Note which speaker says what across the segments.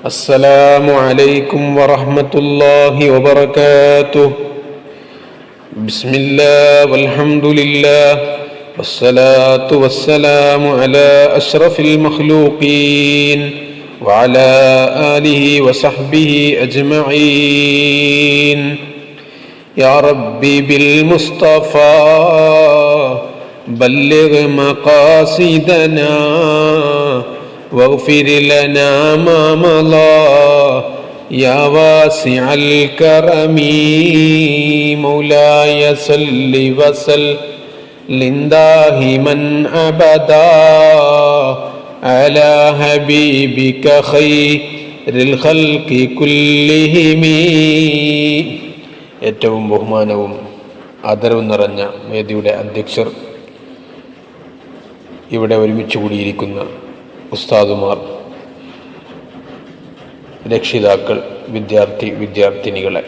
Speaker 1: السلام عليكم ورحمة الله وبركاته. بسم الله والحمد لله والصلاة والسلام على أشرف المخلوقين وعلى آله وصحبه أجمعين. يا ربي بالمصطفى بلغ مقاصدنا واغفر لنا ما مضى يا واسع الكرم. مولاي صل وسلم دائما أبدا على حبيبك خير الخلق كلهم. ഏറ്റവും ബഹുമാനവും ആദരവും നിറഞ്ഞ വേദിയുടെ അധ്യക്ഷർ, ഇവിടെ ഒരുമിച്ച് കൂടിയിരിക്കുന്ന ഉസ്താദുമാർ, രക്ഷിതാക്കൾ, വിദ്യാർത്ഥിനികളെ,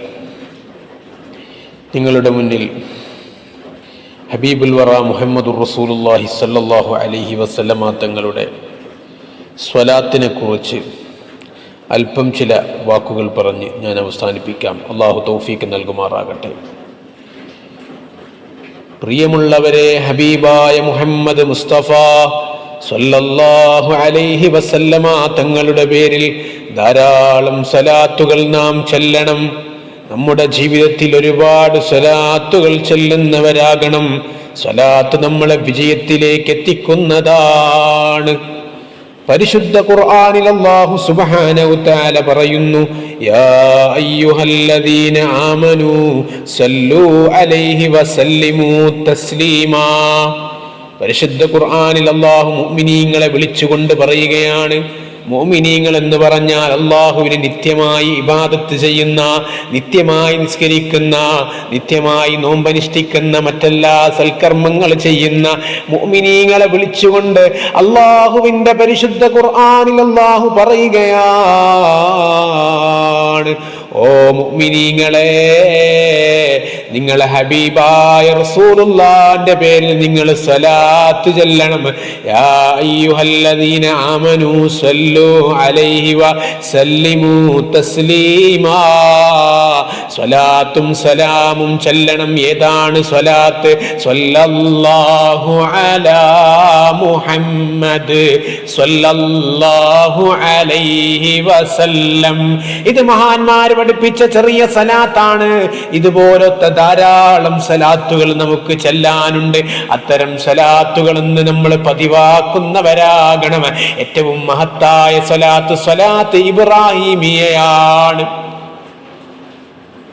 Speaker 1: നിങ്ങളുടെ മുന്നിൽ ഹബീബുൽ വറ മുഹമ്മദുർ റസൂലുള്ളാഹി സ്വല്ലല്ലാഹു അലൈഹി വസല്ലമ തങ്ങളുടെ സ്വലാത്തിനെ കുറിച്ച് അല്പം ചില വാക്കുകൾ പറഞ്ഞ് ഞാൻ അവസാനിപ്പിക്കാം. അള്ളാഹു തൗഫീക്ക് നൽകുമാറാകട്ടെ. പ്രിയമുള്ളവരെ, ഹബീബായ മുഹമ്മദ് മുസ്തഫ സ്വല്ലല്ലാഹു അലൈഹി വസല്ലമ തങ്ങളുടെ പേരിൽ ധാരാളം സ്വലാത്തുകൾ നാം ചൊല്ലണം. നമ്മുടെ ജീവിതത്തിൽ ഒരുപാട് സ്വലാത്തുകൾ ചൊല്ലുന്നവരാകണം. സ്വലാത്ത് നമ്മളെ വിജയത്തിലേക്ക് എത്തിക്കുന്നതാണ്. പരിശുദ്ധ ഖുർആനിൽ അല്ലാഹു സുബ്ഹാനഹു തആല പറയുന്നു, യാ അയ്യുഹല്ലദീന ആമനൂ സല്ലൂ അലൈഹി വസല്ലിമൂ തസ്ലീമാ. പരിശുദ്ധ ഖുർആനിൽ അല്ലാഹു മുഅ്മിനീങ്ങളെ വിളിച്ചുകൊണ്ട് പറയുകയാണ്. മുഅ്മിനീങ്ങൾ എന്ന് പറഞ്ഞാൽ അല്ലാഹുവിനെ നിത്യമായി ഇബാദത്ത് ചെയ്യുന്ന, നിത്യമായി നിസ്കരിക്കുന്ന, നിത്യമായി നോമ്പനുഷ്ഠിക്കുന്ന, മറ്റെല്ലാ സൽക്കർമ്മങ്ങൾ ചെയ്യുന്ന മുഅ്മിനീങ്ങളെ വിളിച്ചുകൊണ്ട് അല്ലാഹുവിന്റെ പരിശുദ്ധ ഖുർആനിൽ അല്ലാഹു പറയുകയാണ്, ഓ മുഅ്മിനീങ്ങളെ, നിങ്ങളെ ഹബീബായ റസൂലുള്ളാഹിന്റെ പേരിൽ നിങ്ങൾ സ്വലാത്ത് ചൊല്ലണം. യാ അയ്യുഹല്ലദീന ആമനൂ സല്ലൂ അലൈഹി വസല്ലിമൂ തസ്ലീമാ. സ്വലാത്തും സലാമും ചൊല്ലണം. ഏതാണ് സ്വലാത്ത്? സ്വല്ലല്ലാഹു അലാ മുഹമ്മദ് സ്വല്ലല്ലാഹു അലൈഹി വസല്ലം. ഇത് മഹാന്മാർ പഠിപ്പിച്ച ചെറിയ സലാത്താണ്. ഇതുപോലത്തെ ധാരാളം സലാത്തുകൾ നമുക്ക് ചെല്ലാനുണ്ട്. അത്തരം സലാത്തുകൾ നമ്മൾ പതിവാക്കുന്നവരാകണം. ഏറ്റവും മഹത്തായ സ്വലാത്ത് ഇബ്രാഹിമിയയാണ്.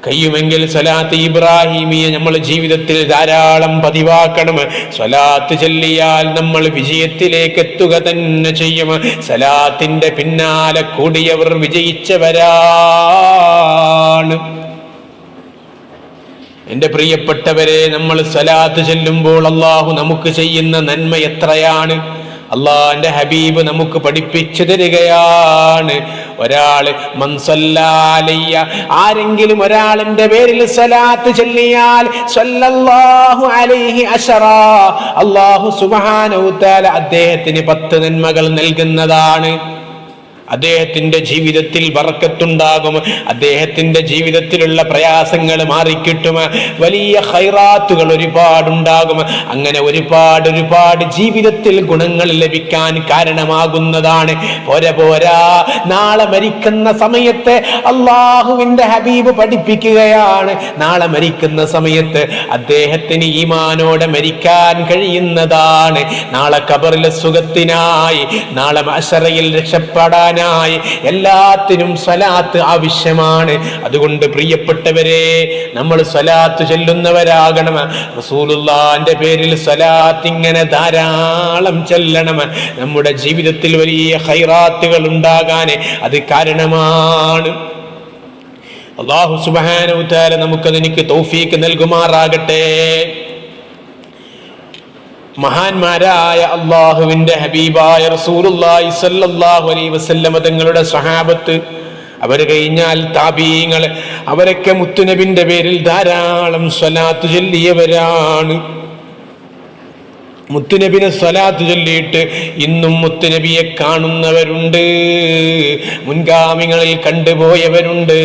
Speaker 1: കഴിയുമെങ്കിൽ സ്വലാത്ത് ഇബ്രാഹിമിയ നമ്മൾ ജീവിതത്തിൽ ധാരാളം പതിവാക്കണം. സ്വലാത്ത് ചൊല്ലിയാൽ നമ്മൾ വിജയത്തിലേക്ക് എത്തുക തന്നെ ചെയ്യും. സ്വലാത്തിന്റെ പിന്നാലെ കൂടിയവർ വിജയിച്ചവരാണ്. എന്റെ പ്രിയപ്പെട്ടവരെ, നമ്മൾ സ്വലാത്ത് ചൊല്ലുമ്പോൾ അല്ലാഹു നമുക്ക് ചെയ്യുന്ന നന്മ എത്രയാണ്! അള്ളാന്റെ ഹബീബ് നമുക്ക് പഠിപ്പിച്ചു തരികയാണ്. ഒരാള് മൻസല്ലാലയ്യ, ആരെങ്കിലും ഒരാളിന്റെ പേരിൽ സ്വലാത്ത് ചൊല്ലിയാൽ സ്വല്ലല്ലാഹു അലൈഹി അശറാ, അല്ലാഹു സുബ്ഹാനഹു തആല അദ്ദേഹത്തിന് 10 നന്മകൾ നൽകുന്നതാണ്. അദ്ദേഹത്തിന്റെ ജീവിതത്തിൽ ബർക്കത്തുണ്ടാകും. അദ്ദേഹത്തിന്റെ ജീവിതത്തിലുള്ള പ്രയാസങ്ങൾ മാറിക്കിട്ടും. വലിയ ഖൈറാത്തുകൾ ഒരുപാടുണ്ടാകും. അങ്ങനെ ഒരുപാട് ജീവിതത്തിൽ ഗുണങ്ങൾ ലഭിക്കാൻ കാരണമാകുന്നതാണ്. പോരാ, നാളെ മരിക്കുന്ന സമയത്ത് അള്ളാഹുവിന്റെ ഹബീബ് പഠിപ്പിക്കുകയാണ്, നാളെ മരിക്കുന്ന സമയത്ത് അദ്ദേഹത്തിന് ഈമാനോടെ മരിക്കാൻ കഴിയുന്നതാണ്. നാളെ ഖബറിലെ സുഖത്തിനായി, നാളെ മഹ്ശറയിൽ രക്ഷപ്പെടാൻ എല്ലാത്തിനും സ്വലാത്ത് ആവശ്യമാണ്. അതുകൊണ്ട് പ്രിയപ്പെട്ടവരെ, നമ്മൾ സ്വലാത്ത് ചൊല്ലുന്നവരാകണം. റസൂലുള്ളാഹിന്റെ പേരിൽ സ്വലാത്ത് ഇങ്ങനെ ധാരാളം ചൊല്ലണം. നമ്മുടെ ജീവിതത്തിൽ വലിയ ഖൈറാത്തുകൾ ഉണ്ടാകാൻ അത് കാരണമാണ്. അല്ലാഹു സുബ്ഹാനഹു തആല നമുക്കതിന് തൗഫീക്ക് നൽകുമാറാകട്ടെ. മഹാന്മാരായ അള്ളാഹുവിന്റെ ഹബീബായ റസൂലുള്ളാഹി സ്വല്ലല്ലാഹു അലൈഹി വസല്ലം തങ്ങളുടെ സ്വഹാബത്ത്, അവർ കഴിഞ്ഞാൽ താബീങ്ങൾ, അവരൊക്കെ മുത്തുനബിന്റെ പേരിൽ ധാരാളം സ്വലാത്ത് ചൊല്ലിയവരാണ്. മുത്തുനബിനെ സ്വലാത്ത് ചൊല്ലിയിട്ട് ഇന്നും മുത്തുനബിയെ കാണുന്നവരുണ്ട്, മുൻഗാമികളിൽ കണ്ടുപോയവരുണ്ട്.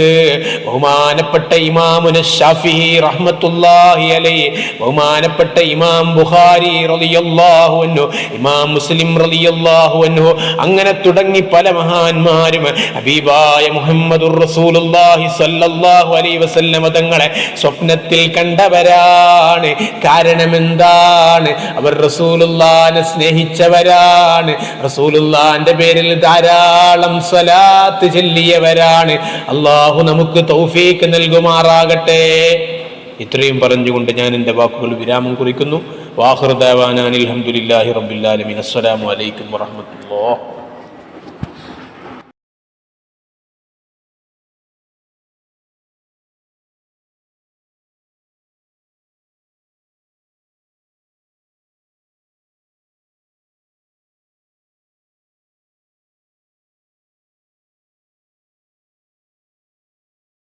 Speaker 1: ബഹുമാനപ്പെട്ട ഇമാമുന ശാഫിഈ റഹ്മത്തുള്ളാഹി അലൈഹി, ബഹുമാനപ്പെട്ട ഇമാം ബുഖാരി റളിയല്ലാഹു അൻഹു, ഇമാം മുസ്ലിം റളിയല്ലാഹു അൻഹു, അങ്ങനെ തുടങ്ങി പല മഹാന്മാരും ഹബീബായ മുഹമ്മദുർ റസൂലുള്ളാഹി സ്വല്ലല്ലാഹു അലൈഹി വസല്ലമ തങ്ങളെ സ്വപ്നത്തിൽ കണ്ടവരാണ്. കാരണം എന്താണ്? അവർ റസൂലുള്ളാഹിനെ സ്നേഹിച്ചവരാണ്, റസൂലുള്ളാഹിന്റെ പേരിൽ ധാരാളം സ്വലാത്ത് ചൊല്ലിയവരാണ്. അല്ലാഹു നമുക്ക് തൗഫീഖ് നൽകുമാറാകട്ടെ. ഇത്രയും പറഞ്ഞുകൊണ്ട് ഞാൻ എൻ്റെ വാക്കുകൾ വിരാമം കുറിക്കുന്നു. വാഖിറു ദഅവാനാ അൽഹംദുലില്ലാഹി റബ്ബിൽ ആലമീൻ. അസ്സലാമു അലൈക്കും വറഹ്മത്തുള്ളാഹി.